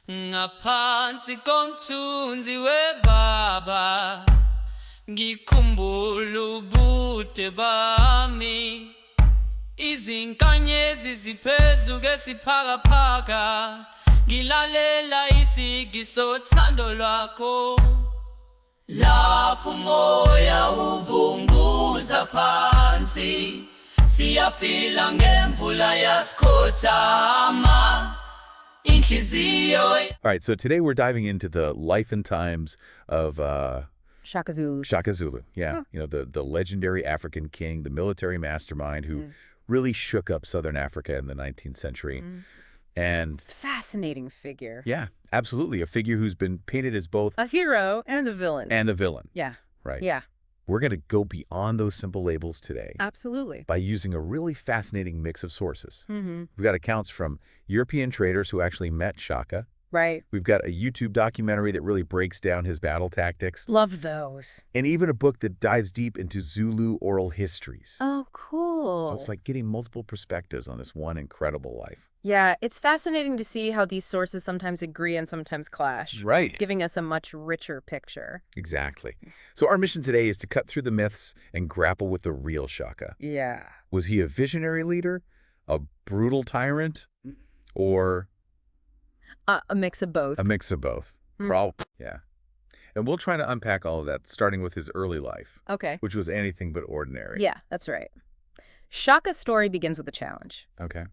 Ngaphansi komthunzi webaba ngikhumbula ubude bami izinkanyezi ziphezu kwesiphakaphaka ngilalela isigiso sothando lwakho lapho umoya uvunguza phansi siyaphila ngemvula yasikhothama. All right, so today we're diving into the life and times of Shaka Zulu. Shaka Zulu. Yeah, you know, the legendary African king, the military mastermind who really shook up Southern Africa in the 19th century. And Fascinating figure. yeah, absolutely. A figure who's been painted as both A hero and a villain. and a villain. Yeah. Right. Yeah, We're going to go beyond those simple labels today absolutely. by using a really fascinating mix of sources. Mm-hmm. We've got accounts from European traders who actually met Shaka. Right. We've got a YouTube documentary that really breaks down his battle tactics. Love those. And even a book that dives deep into Zulu oral histories. Oh, cool. So it's like getting multiple perspectives on this one incredible life. Yeah, it's fascinating to see how these sources sometimes agree and sometimes clash. Right. Giving us a much richer picture. Exactly. So our mission today is to cut through the myths and grapple with the real Shaka. Yeah. Was he a visionary leader, a brutal tyrant, or A mix of both. a mix of both? Probably. Yeah. And we'll try to unpack all of that, starting with his early life, Okay. which was anything but ordinary. Yeah, that's right. Shaka's story begins with a challenge. Okay.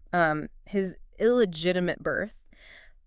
His illegitimate birth.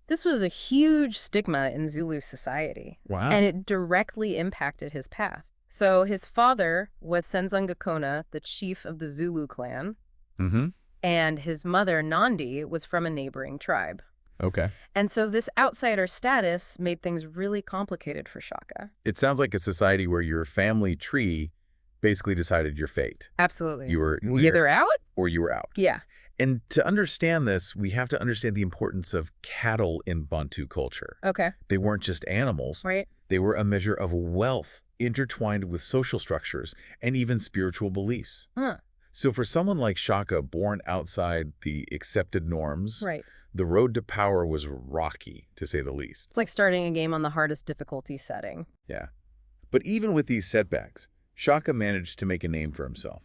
This was a huge stigma in Zulu society. Wow. And it directly impacted his path. So his father was Senzangakona, the chief of the Zulu clan, Mm-hmm. and his mother, Nandi, was from a neighboring tribe. Okay. And so this outsider status made things really complicated for Shaka. It sounds like a society where your family tree basically decided your fate. Absolutely. You were either out? or you were out. Yeah. And to understand this, we have to understand the importance of cattle in Bantu culture. Okay. They weren't just animals. Right. They were a measure of wealth intertwined with social structures and even spiritual beliefs. Huh. So for someone like Shaka, born outside the accepted norms, Right. the road to power was rocky, to say the least. It's like starting a game on the hardest difficulty setting. Yeah. But even with these setbacks, Shaka managed to make a name for himself.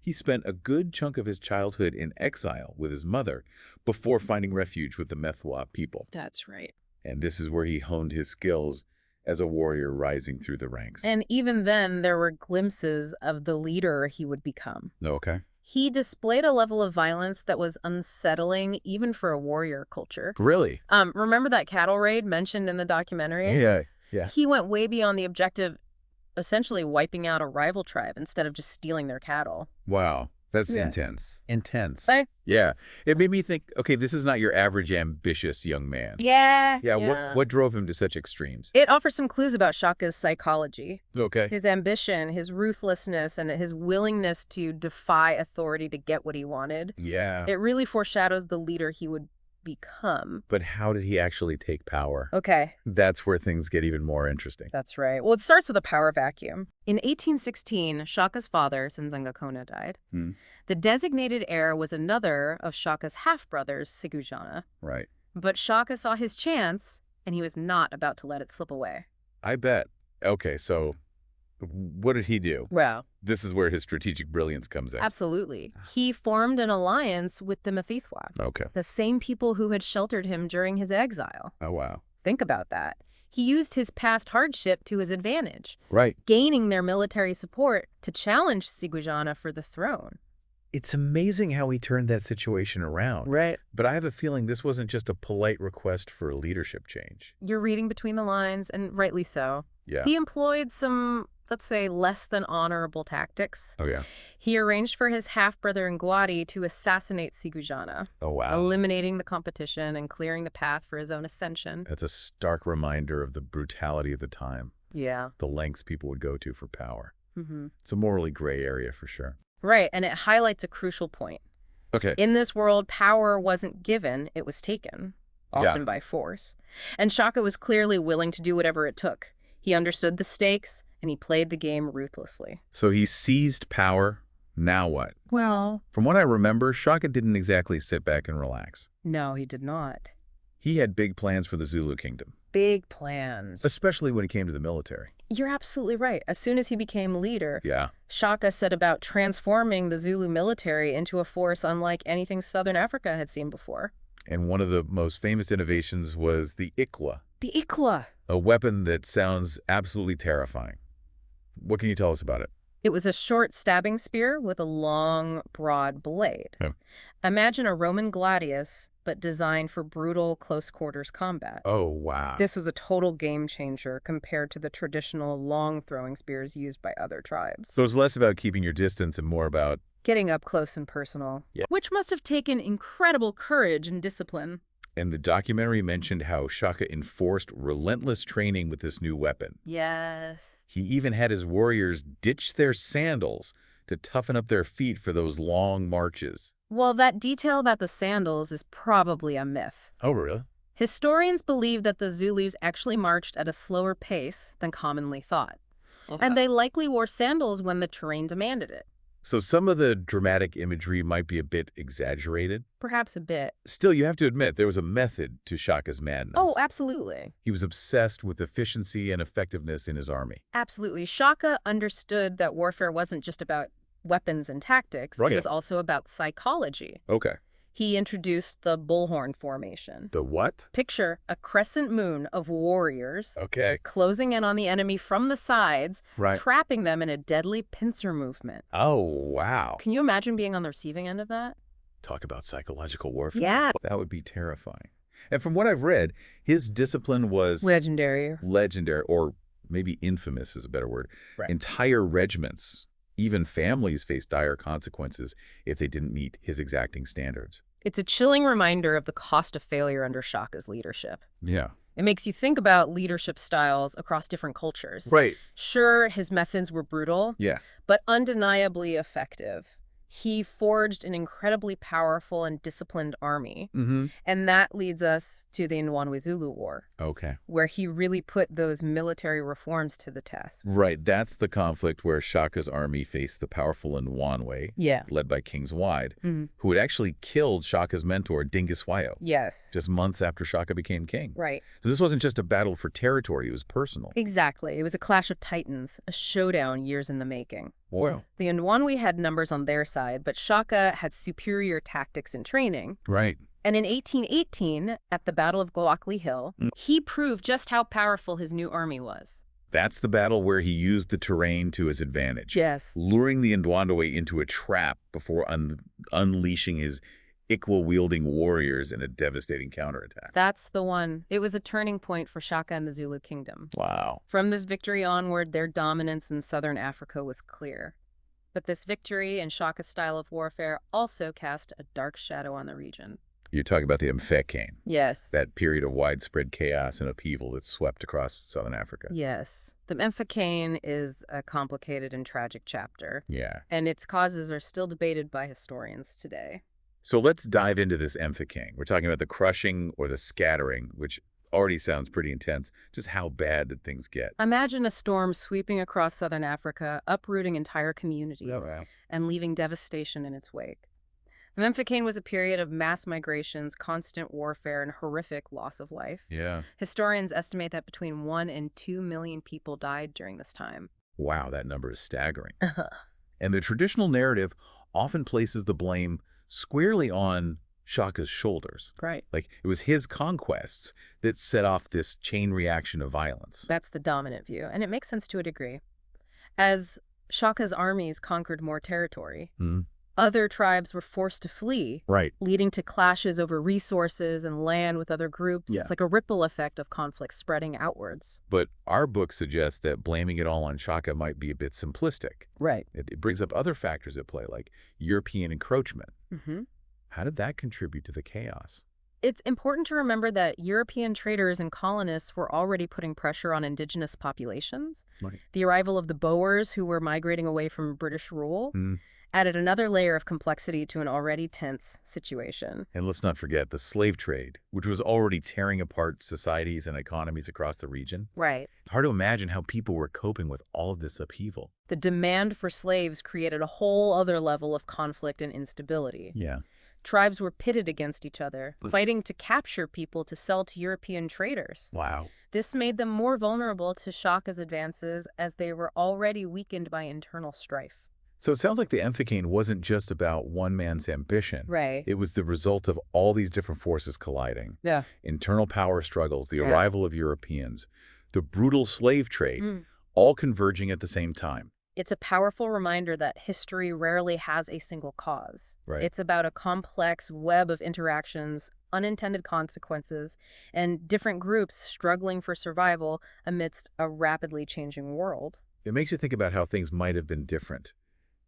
He spent a good chunk of his childhood in exile with his mother before finding refuge with the Methwa people. That's right. And this is where he honed his skills as a warrior rising through the ranks. And even then, there were glimpses of the leader he would become. Okay. He displayed a level of violence that was unsettling even for a warrior culture. Really? Remember that cattle raid mentioned in the documentary? Yeah. Yeah. He went way beyond the objective, essentially wiping out a rival tribe instead of just stealing their cattle. Wow. That's Yeah. intense. Intense. Right? Yeah. It made me think, okay, this is not your average ambitious young man. Yeah. Yeah. What drove him to such extremes? It offers some clues about Shaka's psychology, Okay. his ambition, his ruthlessness, and his willingness to defy authority to get what he wanted. Yeah. It really foreshadows the leader he would become. But how did he actually take power? Okay. That's where things get even more interesting. That's right. Well, it starts with a power vacuum. In 1816, Shaka's father, Senzangakona, died. The designated heir was another of Shaka's half-brothers, Sigujana. Right. But Shaka saw his chance, and he was not about to let it slip away. I bet. Okay, so what did he do? Wow. This is where his strategic brilliance comes in. Absolutely. He formed an alliance with the Methithwa, Okay. the same people who had sheltered him during his exile. Oh, wow. Think about that. He used his past hardship to his advantage, Right. gaining their military support to challenge Sigujana for the throne. It's amazing how he turned that situation around. Right. But I have a feeling this wasn't just a polite request for a leadership change. You're reading between the lines, and rightly so. Yeah. He employed some, let's say, less than honorable tactics. Oh, yeah. He arranged for his half-brother Ngwadi to assassinate Sigujana, Oh, wow. eliminating the competition and clearing the path for his own ascension. That's a stark reminder of the brutality of the time, Yeah. the lengths people would go to for power. Mm-hmm. It's a morally gray area for sure. Right, and it highlights a crucial point. Okay. In this world, power wasn't given, it was taken, often by force. And Shaka was clearly willing to do whatever it took. He understood the stakes, and he played the game ruthlessly. So he seized power. Now what? Well, From what I remember, Shaka didn't exactly sit back and relax. no, he did not. He had big plans for the Zulu Kingdom, Big plans. especially when it came to the military. You're absolutely right. As soon as he became leader, Yeah. Shaka set about transforming the Zulu military into a force unlike anything Southern Africa had seen before. And one of the most famous innovations was the ikwa, The Ikwa. a weapon that sounds absolutely terrifying. What can you tell us about it? It was a short stabbing spear with a long, broad blade. Yeah. Imagine a Roman gladius, but designed for brutal close-quarters combat. Oh, wow. This was a total game changer compared to the traditional long-throwing spears used by other tribes. So it's less about keeping your distance and more about... Getting up close and personal, Yeah. which must have taken incredible courage and discipline. And the documentary mentioned how Shaka enforced relentless training with this new weapon. Yes. He even had his warriors ditch their sandals to toughen up their feet for those long marches. Well, that detail about the sandals is probably a myth. Oh, really? Historians believe that the Zulus actually marched at a slower pace than commonly thought. And they likely wore sandals when the terrain demanded it. So some of the dramatic imagery might be a bit exaggerated. Perhaps a bit. Still, you have to admit, there was a method to Shaka's madness. Oh, absolutely. He was obsessed with efficiency and effectiveness in his army. Absolutely. Shaka understood that warfare wasn't just about weapons and tactics. Right. It was also about psychology. Okay. He introduced the bullhorn formation. The what? Picture a crescent moon of warriors Okay. closing in on the enemy from the sides, Right. trapping them in a deadly pincer movement. Oh, wow. Can you imagine being on the receiving end of that? Talk about psychological warfare. Yeah. That would be terrifying. And from what I've read, his discipline was Legendary. legendary, or maybe infamous is a better word. Right. Entire regiments, even families, faced dire consequences if they didn't meet his exacting standards. It's a chilling reminder of the cost of failure under Shaka's leadership. Yeah. It makes you think about leadership styles across different cultures. Right. Sure, his methods were brutal, Yeah. but undeniably effective. He forged an incredibly powerful and disciplined army. Mm-hmm. And that leads us to the Zulu War, Okay. where he really put those military reforms to the test. Right. That's the conflict where Shaka's army faced the powerful Nwanwe, Yeah. led by King Zwide, Mhm. who had actually killed Shaka's mentor, Dingiswayo, Yes. just months after Shaka became king. Right. So this wasn't just a battle for territory, it was personal. Exactly. It was a clash of titans, a showdown years in the making. Wow. The Nwanwe had numbers on their side, but Shaka had superior tactics and training. Right. And in 1818, at the Battle of Goakli Hill, he proved just how powerful his new army was. That's the battle where he used the terrain to his advantage. Yes. Luring the Ndwandawe into a trap before unleashing his Ikwa-wielding warriors in a devastating counterattack. That's the one. It was a turning point for Shaka and the Zulu Kingdom. Wow. From this victory onward, their dominance in southern Africa was clear. But this victory and Shaka's style of warfare also cast a dark shadow on the region. You're talking about the Mfecane, Yes. that period of widespread chaos and upheaval that swept across southern Africa. Yes. The Mfecane is a complicated and tragic chapter, Yeah. and its causes are still debated by historians today. So let's dive into this Mfecane. We're talking about the crushing or the scattering, which already sounds pretty intense. Just how bad did things get? Imagine a storm sweeping across southern Africa, uprooting entire communities, and leaving devastation in its wake. The Mfecane was a period of mass migrations, constant warfare, and horrific loss of life. Yeah. Historians estimate that between 1 and 2 million people died during this time. Wow, that number is staggering. And the traditional narrative often places the blame squarely on Shaka's shoulders. Right. Like, it was his conquests that set off this chain reaction of violence. That's the dominant view, and it makes sense to a degree. As Shaka's armies conquered more territory, other tribes were forced to flee, Right. leading to clashes over resources and land with other groups. Yeah. It's like a ripple effect of conflict spreading outwards. But our book suggests that blaming it all on Shaka might be a bit simplistic. Right. It brings up other factors at play, like European encroachment. Mm-hmm. How did that contribute to the chaos? It's important to remember that European traders and colonists were already putting pressure on indigenous populations. Right. The arrival of the Boers, who were migrating away from British rule, added another layer of complexity to an already tense situation. And let's not forget the slave trade, which was already tearing apart societies and economies across the region. Right. Hard to imagine how people were coping with all of this upheaval. The demand for slaves created a whole other level of conflict and instability. Yeah. Tribes were pitted against each other, fighting to capture people to sell to European traders. Wow. This made them more vulnerable to Shaka's advances as they were already weakened by internal strife. So it sounds like the Emphikane wasn't just about one man's ambition. Right. It was the result of all these different forces colliding. Yeah. Internal power struggles, the arrival of Europeans, the brutal slave trade, all converging at the same time. It's a powerful reminder that history rarely has a single cause. Right. It's about a complex web of interactions, unintended consequences, and different groups struggling for survival amidst a rapidly changing world. It makes you think about how things might have been different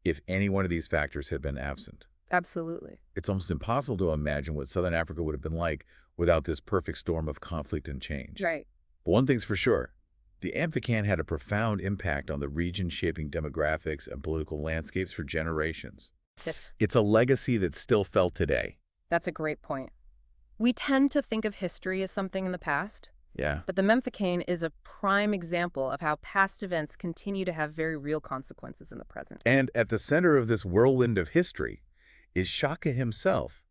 if any one of these factors had been absent. Absolutely. It's almost impossible to imagine what Southern Africa would have been like without this perfect storm of conflict and change. Right. But one thing's for sure, the Emphikane had a profound impact on the region, shaping demographics and political landscapes for generations. Yes. It's a legacy that's still felt today. That's a great point. We tend to think of history as something in the past, Yeah. but the Memphikane is a prime example of how past events continue to have very real consequences in the present. And at the center of this whirlwind of history is Shaka himself,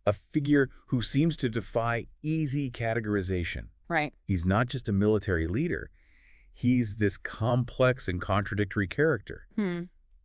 a figure who seems to defy easy categorization. Right. He's not just a military leader. He's this complex and contradictory character.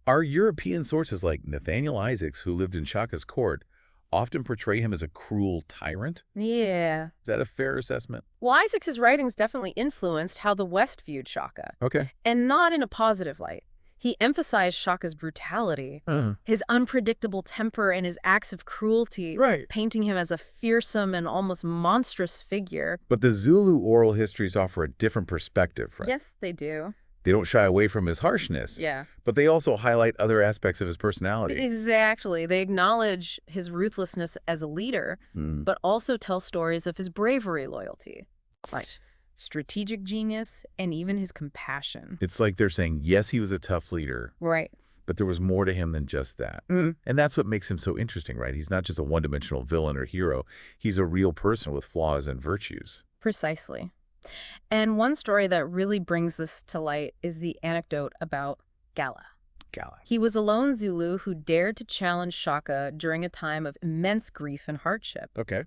Our European sources like Nathaniel Isaacs, who lived in Shaka's court, often portray him as a cruel tyrant. Yeah. Is that a fair assessment? Well, Isaacs' writings definitely influenced how the West viewed Shaka, Okay. and not in a positive light. He emphasized Shaka's brutality, his unpredictable temper, and his acts of cruelty, Right. painting him as a fearsome and almost monstrous figure. But the Zulu oral histories offer a different perspective, right? Yes, they do. They don't shy away from his harshness, Yeah. but they also highlight other aspects of his personality. Exactly. They acknowledge his ruthlessness as a leader, but also tell stories of his bravery, loyalty, like strategic genius, and even his compassion. It's like they're saying, yes, he was a tough leader, Right. but there was more to him than just that. And that's what makes him so interesting, right? He's not just a one-dimensional villain or hero. He's a real person with flaws and virtues. Precisely. And one story that really brings this to light is the anecdote about Gala. Gala. He was a lone Zulu who dared to challenge Shaka during a time of immense grief and hardship. Okay.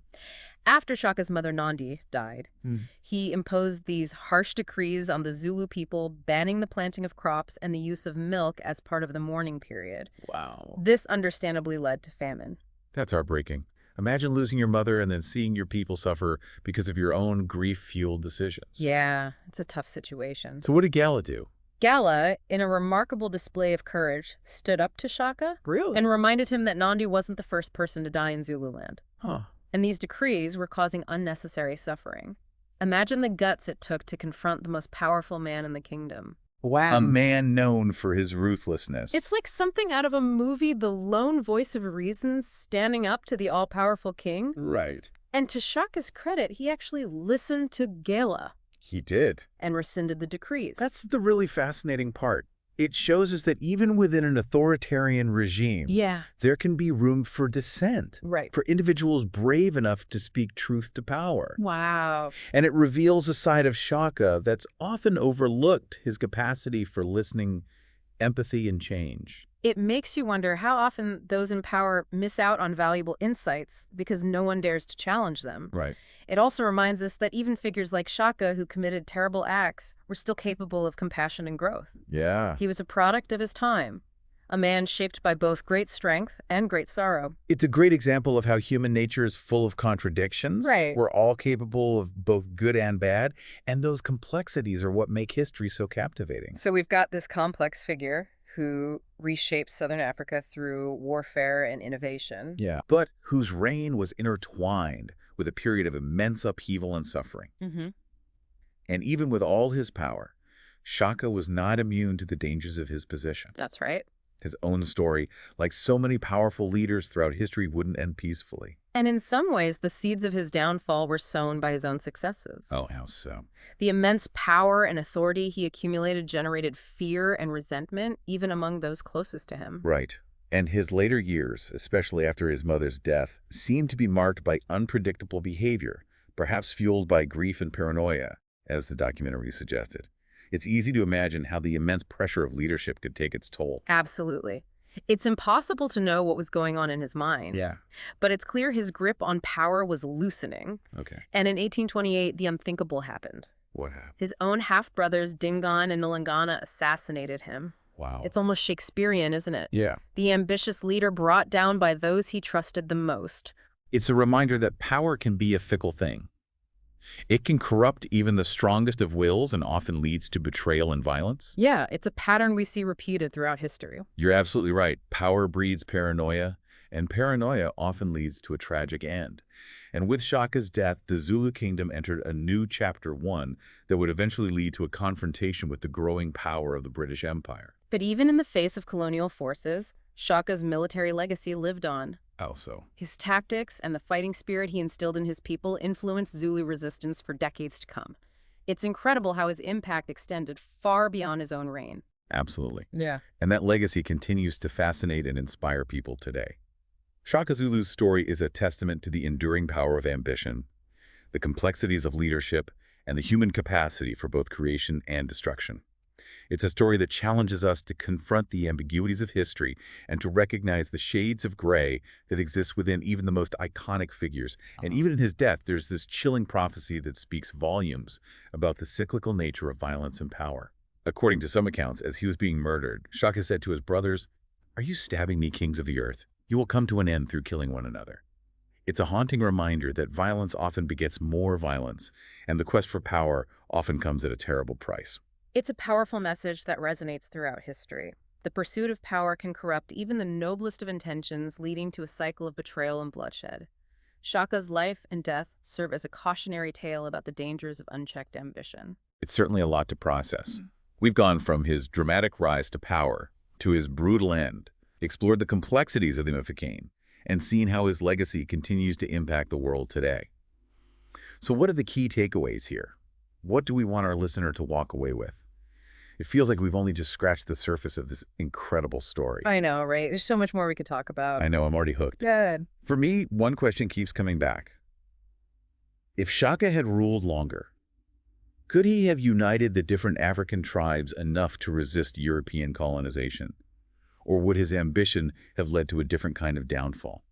After Shaka's mother Nandi died, he imposed these harsh decrees on the Zulu people, banning the planting of crops and the use of milk as part of the mourning period. Wow. This understandably led to famine. That's heartbreaking. Imagine losing your mother and then seeing your people suffer because of your own grief-fueled decisions. Yeah, it's a tough situation. So what did Gala do? Gala, in a remarkable display of courage, stood up to Shaka Really? and reminded him that Nandi wasn't the first person to die in Zululand. Huh. And these decrees were causing unnecessary suffering. Imagine the guts it took to confront the most powerful man in the kingdom. Wow. A man known for his ruthlessness. It's like something out of a movie, the lone voice of reason standing up to the all-powerful king. Right. And to Shaka's credit, he actually listened to Gala He did. and rescinded the decrees. That's the really fascinating part. It shows us that even within an authoritarian regime, Yeah. there can be room for dissent, Right. for individuals brave enough to speak truth to power. Wow. And it reveals a side of Shaka that's often overlooked, his capacity for listening, empathy, and change. It makes you wonder how often those in power miss out on valuable insights because no one dares to challenge them. Right. It also reminds us that even figures like Shaka, who committed terrible acts, were still capable of compassion and growth. Yeah. He was a product of his time, a man shaped by both great strength and great sorrow. It's a great example of how human nature is full of contradictions. Right. We're all capable of both good and bad, and those complexities are what make history so captivating. So we've got this complex figure who reshaped Southern Africa through warfare and innovation. Yeah. But whose reign was intertwined with a period of immense upheaval and suffering. And even with all his power, Shaka was not immune to the dangers of his position. That's right. His own story, like so many powerful leaders throughout history, wouldn't end peacefully. And in some ways, the seeds of his downfall were sown by his own successes. Oh, how so? The immense power and authority he accumulated generated fear and resentment, even among those closest to him. Right. And his later years, especially after his mother's death, seemed to be marked by unpredictable behavior, perhaps fueled by grief and paranoia, as the documentary suggested. It's easy to imagine how the immense pressure of leadership could take its toll. Absolutely. It's impossible to know what was going on in his mind. Yeah. But it's clear his grip on power was loosening. Okay. And in 1828, the unthinkable happened. What happened? His own half-brothers, Dingaan and Nalangana, assassinated him. Wow. It's almost Shakespearean, isn't it? Yeah. The ambitious leader brought down by those he trusted the most. It's a reminder that power can be a fickle thing. It can corrupt even the strongest of wills and often leads to betrayal and violence. Yeah, it's a pattern we see repeated throughout history. You're absolutely right. Power breeds paranoia, and paranoia often leads to a tragic end. And with Shaka's death, the Zulu Kingdom entered a new chapter 1 that would eventually lead to a confrontation with the growing power of the British Empire. But even in the face of colonial forces, Shaka's military legacy lived on. How so? His tactics and the fighting spirit he instilled in his people influenced Zulu resistance for decades to come. It's incredible how his impact extended far beyond his own reign. Absolutely. Yeah. And that legacy continues to fascinate and inspire people today. Shaka Zulu's story is a testament to the enduring power of ambition, the complexities of leadership, and the human capacity for both creation and destruction. It's a story that challenges us to confront the ambiguities of history and to recognize the shades of gray that exist within even the most iconic figures. And even in his death, there's this chilling prophecy that speaks volumes about the cyclical nature of violence and power. According to some accounts, as he was being murdered, Shaka said to his brothers, "Are you stabbing me, kings of the earth? You will come to an end through killing one another." It's a haunting reminder that violence often begets more violence, and the quest for power often comes at a terrible price. It's a powerful message that resonates throughout history. The pursuit of power can corrupt even the noblest of intentions, leading to a cycle of betrayal and bloodshed. Shaka's life and death serve as a cautionary tale about the dangers of unchecked ambition. It's certainly a lot to process. We've gone from his dramatic rise to power to his brutal end, explored the complexities of the overcame, and seen how his legacy continues to impact the world today. So what are the key takeaways here? What do we want our listener to walk away with? It feels like we've only just scratched the surface of this incredible story. I know, right? There's so much more we could talk about. I know, I'm already hooked. Good. For me, one question keeps coming back. If Shaka had ruled longer, could he have united the different African tribes enough to resist European colonization? Or would his ambition have led to a different kind of downfall?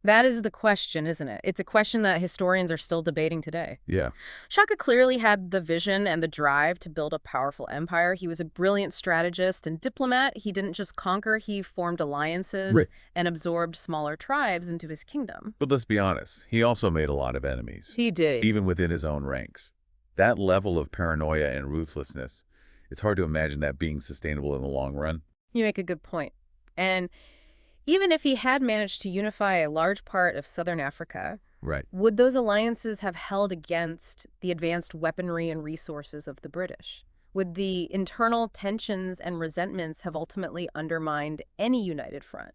That is the question, isn't it? It's a question that historians are still debating today. Yeah. Shaka clearly had the vision and the drive to build a powerful empire. He was a brilliant strategist and diplomat. He didn't just conquer, he formed alliances and absorbed smaller tribes into his kingdom. But let's be honest, he also made a lot of enemies. He did. Even within his own ranks. That level of paranoia and ruthlessness, it's hard to imagine that being sustainable in the long run. You make a good point. And even if he had managed to unify a large part of southern Africa, would those alliances have held against the advanced weaponry and resources of the British? Would the internal tensions and resentments have ultimately undermined any united front?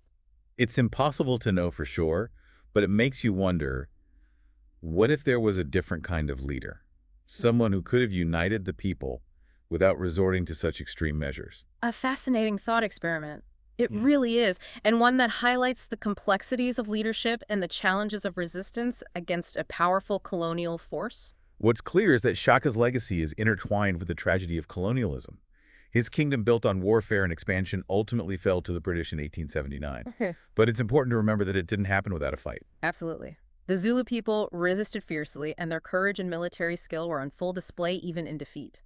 It's impossible to know for sure, but it makes you wonder, what if there was a different kind of leader? Someone who could have united the people without resorting to such extreme measures. A fascinating thought experiment. It really is, and one that highlights the complexities of leadership and the challenges of resistance against a powerful colonial force. What's clear is that Shaka's legacy is intertwined with the tragedy of colonialism. His kingdom, built on warfare and expansion, ultimately fell to the British in 1879. But it's important to remember that it didn't happen without a fight. Absolutely. The Zulu people resisted fiercely, and their courage and military skill were on full display even in defeat.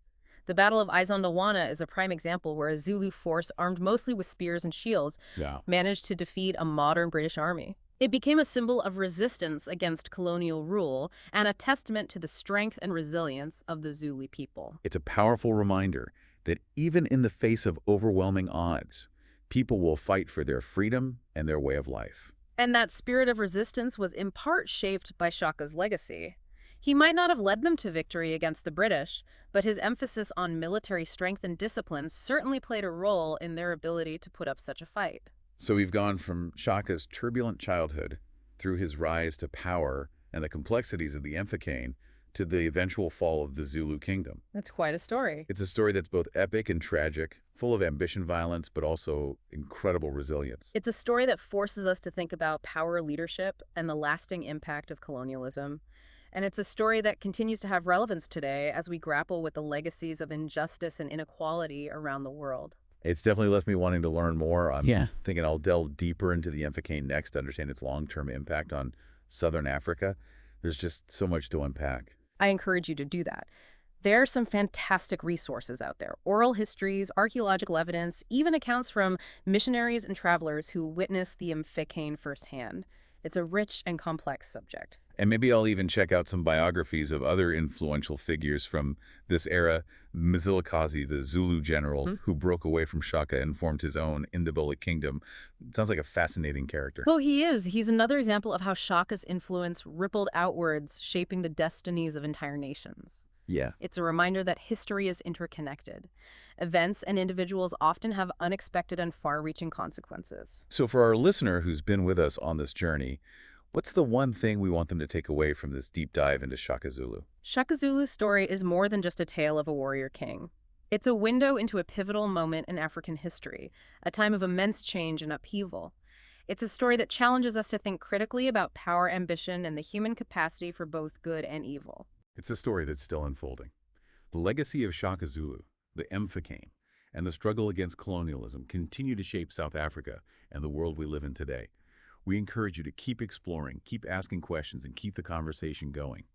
The Battle of Izondawana is a prime example where a Zulu force armed mostly with spears and shields managed to defeat a modern British army. It became a symbol of resistance against colonial rule and a testament to the strength and resilience of the Zulu people. It's a powerful reminder that even in the face of overwhelming odds, people will fight for their freedom and their way of life. And that spirit of resistance was in part shaped by Shaka's legacy. He might not have led them to victory against the British, but his emphasis on military strength and discipline certainly played a role in their ability to put up such a fight. So we've gone from Shaka's turbulent childhood through his rise to power and the complexities of the overcame to the eventual fall of the Zulu Kingdom. That's quite a story. It's a story that's both epic and tragic, full of ambition, violence, but also incredible resilience. It's a story that forces us to think about power, leadership, and the lasting impact of colonialism. And it's a story that continues to have relevance today as we grapple with the legacies of injustice and inequality around the world. It's definitely left me wanting to learn more. I'm Yeah. thinking I'll delve deeper into the Mfecane next to understand its long-term impact on southern Africa. There's just so much to unpack. I encourage you to do that. There are some fantastic resources out there. Oral histories, archaeological evidence, even accounts from missionaries and travelers who witnessed the Mfecane firsthand. It's a rich and complex subject. And maybe I'll even check out some biographies of other influential figures from this era. Mzilikazi, the Zulu general who broke away from Shaka and formed his own Zulu Kingdom. Sounds like a fascinating character. Well, he is. He's another example of how Shaka's influence rippled outwards, shaping the destinies of entire nations. Yeah. It's a reminder that history is interconnected. Events and individuals often have unexpected and far-reaching consequences. So for our listener who's been with us on this journey, what's the one thing we want them to take away from this deep dive into Shaka Zulu? Shaka Zulu's story is more than just a tale of a warrior king. It's a window into a pivotal moment in African history, a time of immense change and upheaval. It's a story that challenges us to think critically about power, ambition, and the human capacity for both good and evil. It's a story that's still unfolding. The legacy of Shaka Zulu, the Mfecane, and the struggle against colonialism continue to shape South Africa and the world we live in today. We encourage you to keep exploring, keep asking questions, and keep the conversation going.